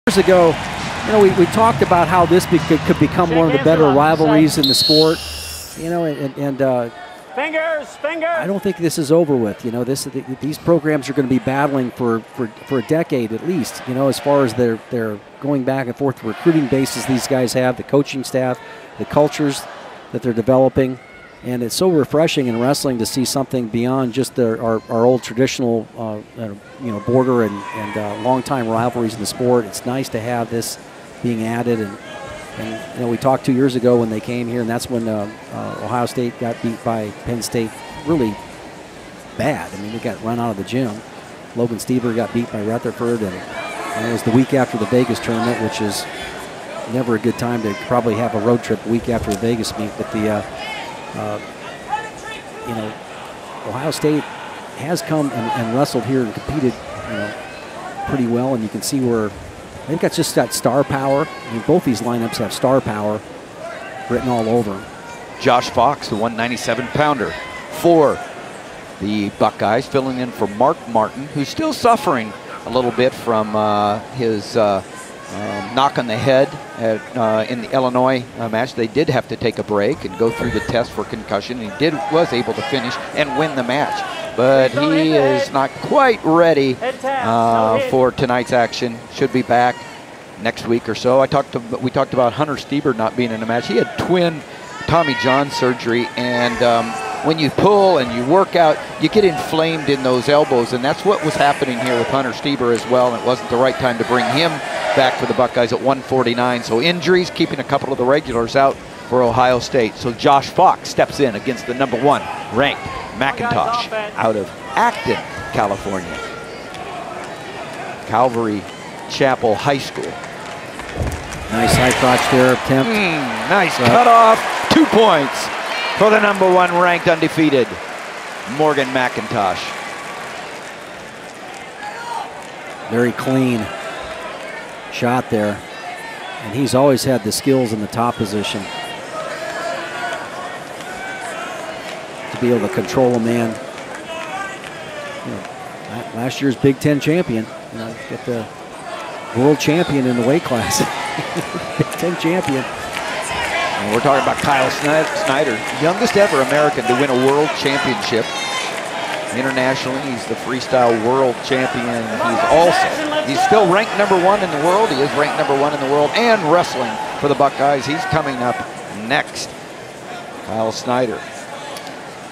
Years ago, you know, we talked about how this could become one of the better rivalries in the sport. You know, fingers. I don't think this is over with. You know, these programs are going to be battling for a decade at least. You know, as far as their going back and forth, the recruiting bases these guys have, the coaching staff, the cultures that they're developing, and it's so refreshing in wrestling to see something beyond just our old traditional, you know, border and long-time rivalries in the sport. It's nice to have this being added, and you know, we talked 2 years ago when they came here, and that's when Ohio State got beat by Penn State really bad. I mean, they got run out of the gym. Logan Stever got beat by Rutherford, and it was the week after the Vegas tournament, which is never a good time to probably have a road trip a week after the Vegas meet. But you know, Ohio State has come and wrestled here and competed, you know, pretty well, and you can see where they've got just that star power. I mean, both these lineups have star power written all over them. Josh Fox, the 197-pounder for the Buckeyes, filling in for Mark Martin, who's still suffering a little bit from his knock on the head in the Illinois match. They did have to take a break and go through the test for concussion. He was able to finish and win the match, but he is not quite ready for tonight's action. Should be back next week or so. We talked about Hunter Steber not being in the match. He had twin Tommy John surgery, and when you pull and you work out, you get inflamed in those elbows, and that's what was happening here with Hunter Steber as well, and it wasn't the right time to bring him back for the Buckeyes at 149. So injuries keeping a couple of the regulars out for Ohio State. So Josh Fox steps in against the #1 ranked McIntosh out of Acton, California. Calvary Chapel High School. Nice high crotch there, attempt. Nice cut off, 2 points for the #1 ranked undefeated Morgan McIntosh. Very clean shot there, and he's always had the skills in the top position to be able to control a man. You know, last year's Big Ten champion, you know, get the world champion in the weight class. Big Ten champion. And we're talking about Kyle Snyder, youngest ever American to win a world championship. Internationally, he's the freestyle world champion. He's still ranked #1 in the world. He is ranked #1 in the world and wrestling for the Buckeyes. He's coming up next. Kyle Snyder,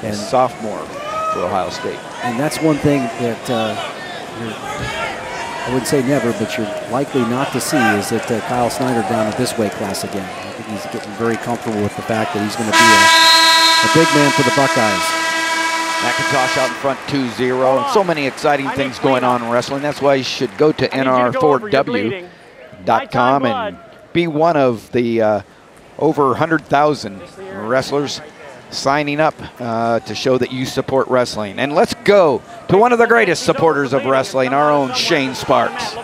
and sophomore for Ohio State. And that's one thing that I wouldn't say never, but you're likely not to see, is that Kyle Snyder down at this weight class again. I think he's getting very comfortable with the fact that he's going to be a big man for the Buckeyes. McIntosh out in front 2-0. And so many exciting things going on in wrestling. That's why you should go to nr4w.com and be one of the over 100,000 wrestlers signing up to show that you support wrestling. And let's go to one of the greatest supporters of wrestling, our own Shane Sparks.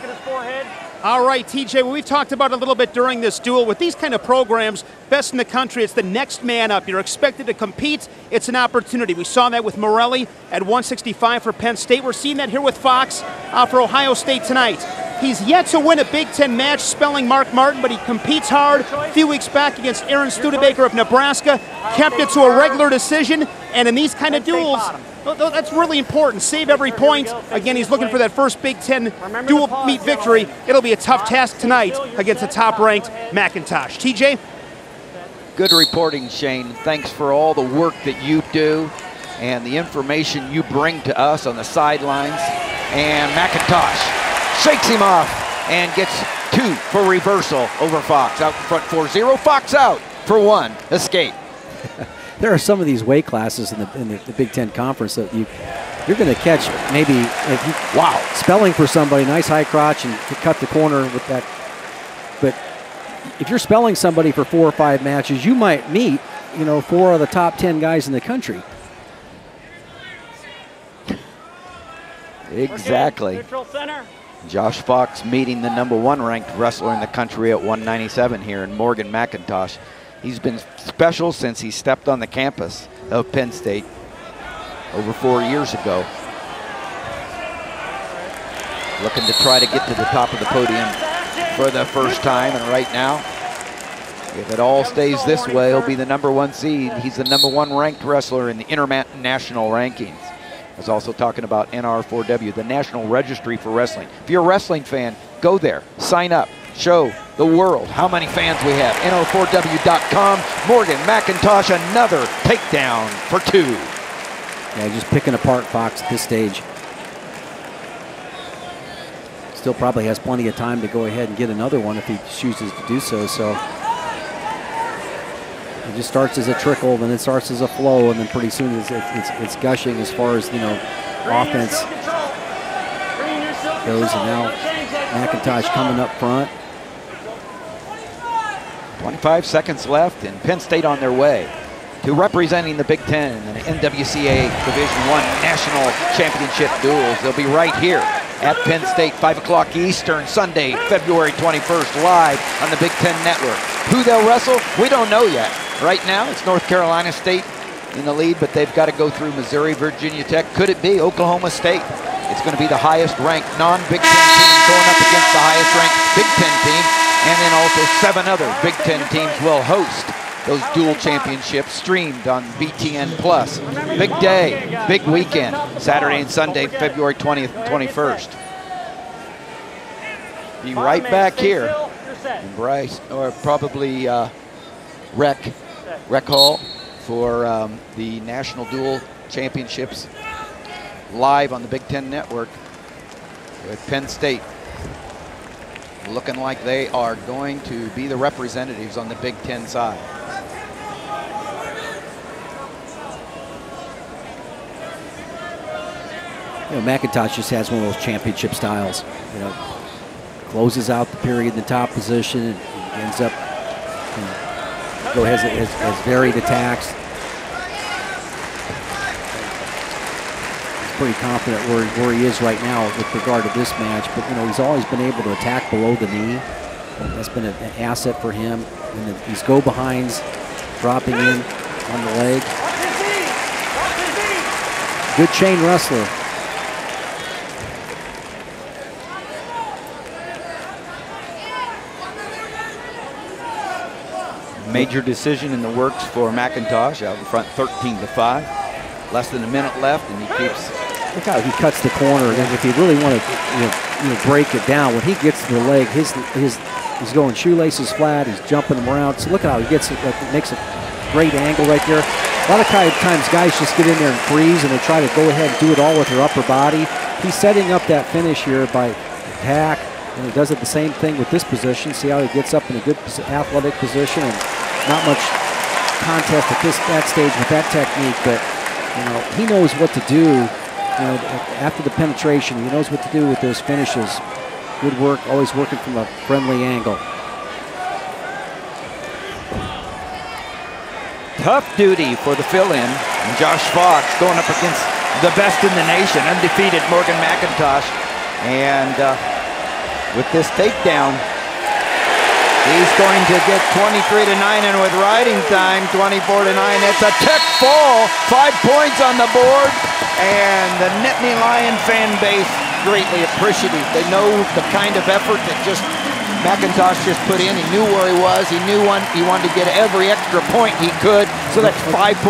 All right, TJ, well, we've talked about it a little bit during this duel. With these kind of programs, best in the country, it's the next man up. You're expected to compete. It's an opportunity. We saw that with Morelli at 165 for Penn State. We're seeing that here with Fox for Ohio State tonight. He's yet to win a Big Ten match, spelling Mark Martin, but he competes hard. A few weeks back against Aaron Studebaker of Nebraska, kept it to a regular decision, and in these kind of duels, that's really important. Save every point. Again, he's looking for that first Big Ten dual meet victory. It'll be a tough task tonight against the top-ranked McIntosh. TJ? Good reporting, Shane. Thanks for all the work that you do and the information you bring to us on the sidelines. And McIntosh shakes him off and gets 2 for reversal over Fox. Out in front 4-0. Fox out for 1. Escape. There are some of these weight classes in the Big Ten Conference that you're going to catch maybe if you spelling for somebody, nice high crotch and cut the corner with that. But if you're spelling somebody for 4 or 5 matches, you might meet, you know, 4 of the top 10 guys in the country. Exactly. Neutral center. Josh Fox meeting the #1 ranked wrestler in the country at 197 here in Morgan McIntosh. He's been special since he stepped on the campus of Penn State over 4 years ago. looking to try to get to the top of the podium for the first time, and right now, if it all stays this way, he'll be the #1 seed. He's the #1 ranked wrestler in the international rankings. I was also talking about NR4W, the National Registry for Wrestling. If you're a wrestling fan, go there, sign up, show the world how many fans we have. NR4W.com. Morgan McIntosh, another takedown for 2. Yeah, just picking apart Fox at this stage. Still probably has plenty of time to go ahead and get another one if he chooses to do so. So it just starts as a trickle, then it starts as a flow, and then pretty soon it's gushing as far as, you know, offense goes. And now McIntosh coming up front. 25 seconds left, and Penn State on their way to representing the Big Ten in the NWCA Division I National Championship duels. They'll be right here at Penn State, 5 o'clock Eastern, Sunday, February 21st, live on the Big Ten Network. Who they'll wrestle, we don't know yet. Right now, it's North Carolina State in the lead, but they've got to go through Missouri, Virginia Tech. Could it be Oklahoma State? It's going to be the highest-ranked non-Big Ten team going up against the highest-ranked Big Ten team, and then also 7 other Big Ten teams will host those dual championships streamed on BTN+. Big day, big weekend, Saturday and Sunday, February 20th and 21st. Be right back here in Bryce, or probably Rec Hall for the National Dual Championships live on the Big Ten Network with Penn State looking like they are going to be the representatives on the Big Ten side. You know, McIntosh just has one of those championship styles. You know, closes out the period in the top position and ends up, has varied attacks. He's pretty confident where he is right now with regard to this match, but you know, he's always been able to attack below the knee. That's been an asset for him. And these go-behinds, dropping in on the leg. Good chain wrestler. Major decision in the works for McIntosh, out in front 13-5. Less than a minute left, and he keeps. Look how he cuts the corner. And if you really want to break it down, when he gets to the leg, he's going shoelaces flat. He's jumping them around. So look at how he gets it. Makes a great angle right there. A lot of times guys just get in there and freeze, and they try to go ahead and do it all with their upper body. He's setting up that finish here by attack, and he does it the same thing with this position. See how he gets up in a good athletic position, and not much contest at that stage with that technique, but you know, he knows what to do. You know, after the penetration, he knows what to do with those finishes. Good work, always working from a friendly angle. Tough duty for the fill-in, and Josh Fox going up against the best in the nation, undefeated Morgan McIntosh, and with this takedown, he's going to get 23-9, and with riding time, 24-9. It's a tech fall, 5 points on the board, and the Nittany Lion fan base greatly appreciative. They know the kind of effort that just McIntosh just put in. He knew where he was. He knew he wanted to get every extra point he could, so that's 5 points.